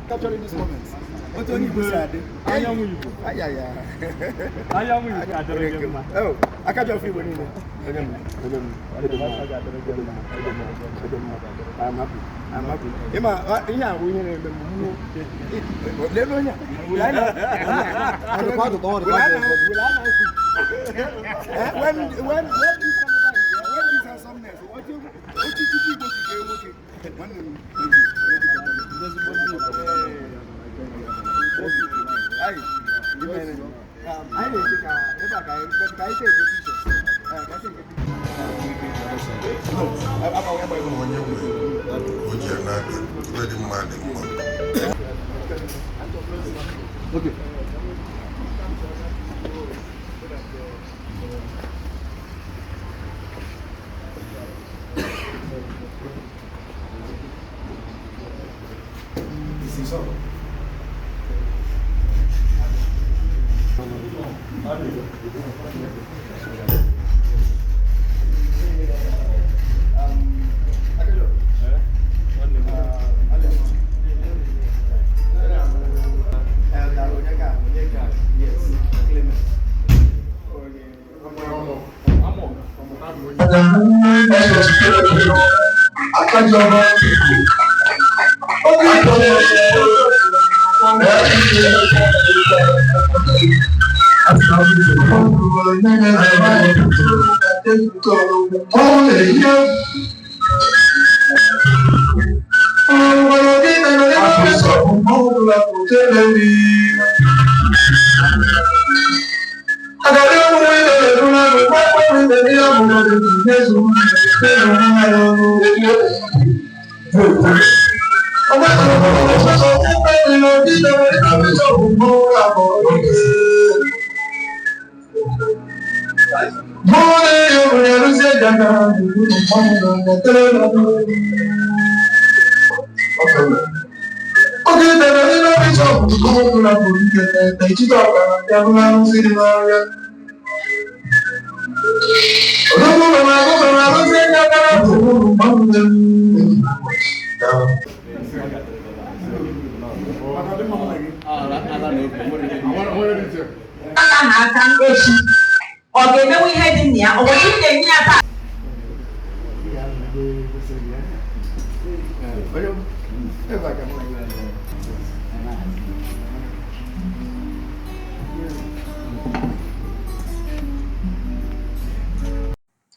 Capturing this moment. What do you say? I am Igbo. I am Igbo. Oh, I can't just feel winning. I'm happy. I'm happy. Emma, yeah, we need to when okay. This is all.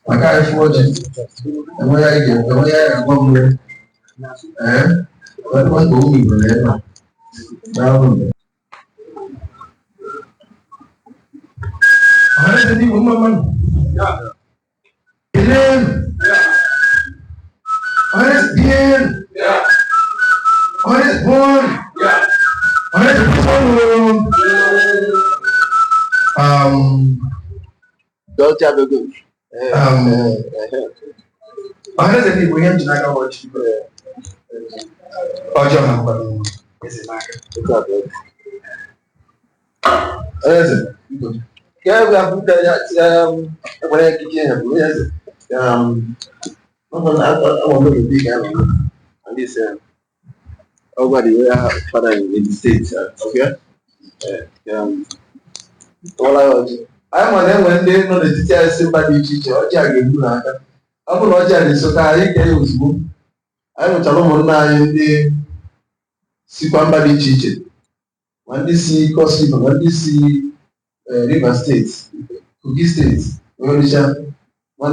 I can't afford it. And where I get, where I go, what was going on? Now, I had to do woman. Yeah. I bien. Yeah. I born. Yeah. Don't have a good. I had to we have to like watch you. Oh, John, is it like it? Yeah, we have put that when I kitchen. Yes. I want to be big and this over the way father in the States. Okay. All I want. I'm on them when they know the teacher somebody teacher or Jaggy. I'm not Jaggy, so I get was good. I don't tell them on the somebody teaching. When they see Costa, when they see River States, Kogi States, when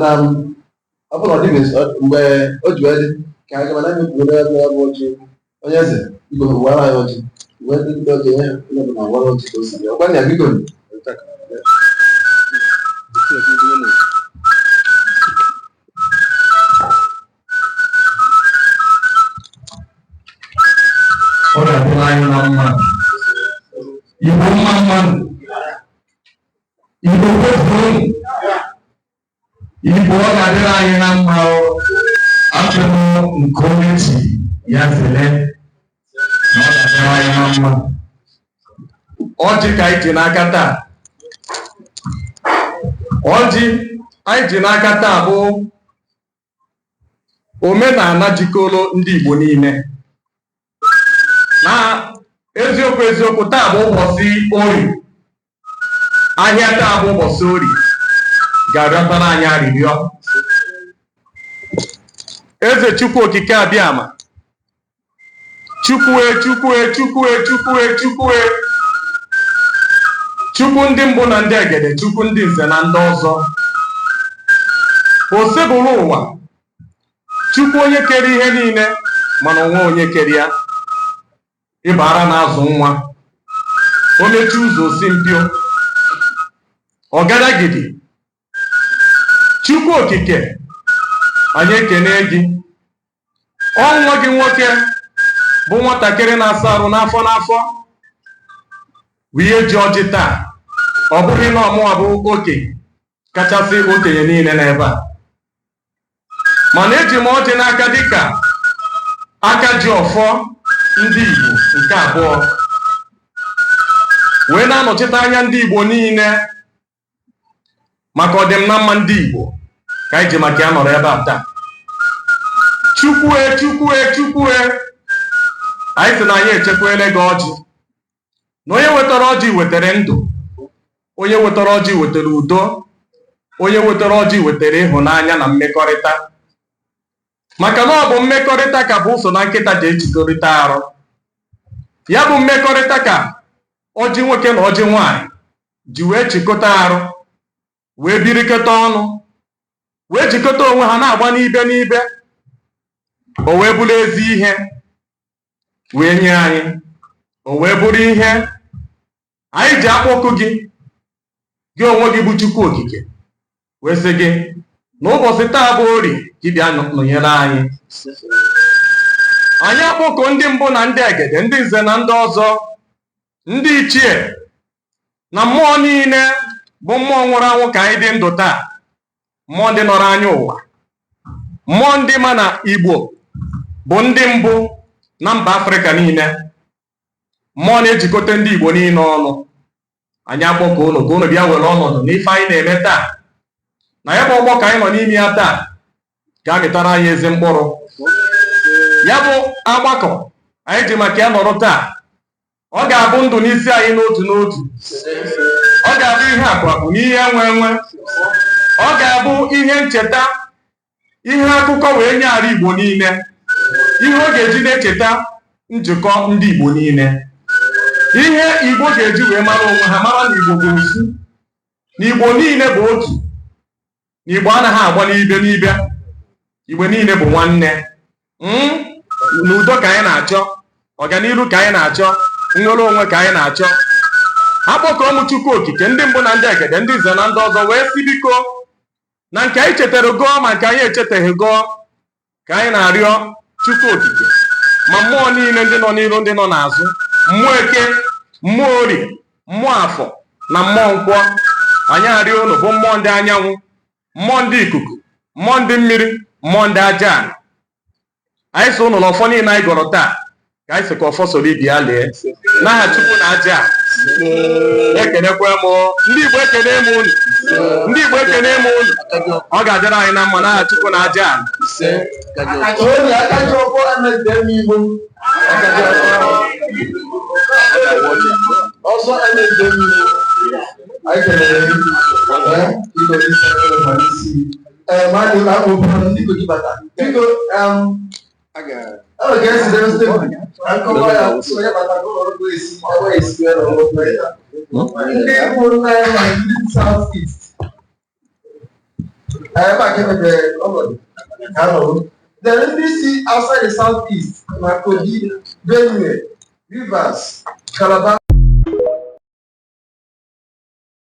I'm up on the where Ojwell, can I watch you? Oh, yes, you go while I watch you. When did you go to see? When have you gone? ga-adịrị anyị na mma. Igbo mma mmanụ, Igbo kwefuru, Igbo ọ ga-adịrị anyị na mma. Achọrọ nke onye chi ya zere na ọ ga-adịrị anyị na mma. Ọjị ka anyị ji n'aka taa. Ọjị anyị ji n'aka taa bụ omenala jikọrọ ndị Igbo niile. Na eziokwu taa bụ ụbọchị Orie. Ahịa taa bụ ụbọchị Orie. Ga-arịọtara anyị arịrịọ. Eze Chukwu okike abịama. Chukwue Chukwu ndị mbụ na ndị egede, Chukwu ndị nze na ndị ọzọ. Osebụrụ ụwa. Chukwu onye kere ihe niile mana onwe onye kere ya. Ịbara na-azụ nwa. O mechi ụzọ osi mpio. Ọgadagidi. Chukwu okike, anyị ekene gị. Ọnwa gị nwoke bụ nwatakịrị na-asa arụ n'afọ bụ ihe ji ọjị taa. Ọ bụghị na ọmụwa bụ okenye kachasị okenye niile n'ebe a, mana eji m ọjị n'aka dịka Akajiofor ndị Igbo nke abụọ, wee na-anọchite anya ndị Igbo niile maka ọdịmma mma ndị Igbo ka anyị ji maka ya nọrọ ebe a taa. Chukwue anyị sị na anyị echekwele gị ọjị, na onye wetara ọjị wetara ndụ, onye wetara ọjị wetara udo, onye wetara ọjị wetara ịhụnanya na mmekọrịta. Maka na ọ bụ mmekọrịta ka bụ ụzọ na nkịta ji ejikọrịta arụ. Ya bụ mmekọrịta ka ọjị nwoke na ọjị nwanyị ji wee chịkọta arụ, wee birikọta ọnụ, wee jikọta onwe ha na-agba n'ibe. O wee bụrụ ezi ihe wee nye anyị. O wee bụrụ ihe anyị ji akpọkụ gị onwe gị bụ Chukwu okike, wee sị gị na ụbọchị taa bụ Orie gị bịa nọnyere anyị. Anyị akpọkụ ndị mbụ na ndị egede, ndị nze na ndị ọzọ, ndị ichie na mmụọ niile bụ mmụọ nwụrụ anwụ ka anyị dị ndụ taa. Mmụọ ndị nọrọ anya ụwa, mmụọ ndị ma na Igbo bụ ndị mbụ na mba Afrịka niile, mmụọ na-ejikọta ndị Igbo niile ọnụ. Anyị akpọkọ ụlọ ka ụlọ bịa were ọnọdụ n'ife anyị na-eme taa, na ya bụ ọgbọ ka anyị nọ n'ime ya taa ga-amịtara anyị ezi mkpụrụ. Ya bụ agbakọ anyị ji maka ya nọrọ taa, ọ ga-abụ ndụ n'isi anyị n'otu n'otu. Ọ ga-abụ ihe akụ na ihe enwe. Ọ ga-abụ ihe ncheta, ihe akụkọ wee nye ala Igbo niile, ihe ọ ga-eji na-echeta njikọ ndị Igbo niile, ihe Igbo ga-eji wee mara onwe ha, mara na Igbo bụ ofu, na Igbo niile bụ otu, na Igbo anaghị agba n'ibe. Igbo niile bụ nwanne. N'udo ka anyị na-achọ, ọganiru ka anyị na-achọ, nnwere onwe ka anyị na-achọ. Akpọkọ ụmụ Chukwu okike, ndị mbụ na ndị egede, ndị nze na ndị ọzọ, wee si biko na nke anyị chetara gọọ ma nke anyị echetaghị gọọ, ka anyị na-arịọ Chukwu okike ma mmụọ niile ndị nọ n'iru, ndị nọ n'azụ, mmụọ Eke, mmụọ Orie, mmụọ Afọ na mmụọ Nkwọ. Anyị arịọ unu bụ mmụọ ndị anyanwụ, mmụọ ndị ikuku, mmụọ ndị mmiri, mmụọ ndị aja ala. Anyị sị unu na ọfọ niile anyị gọrọ taa ka anyị sị ka ọfọ soro ibi ya lee n'aha Chukwu na aja ala. Ekenekwe m ndị Igbo, ekene m unu, ndị Igbo ekene m unu. Ọ ga-adịrị anyị na mma n'aha Chukwu na aja ala. Ọzọ the NBC outside the southeast, Makodi, Benue, Rivers, Calabar.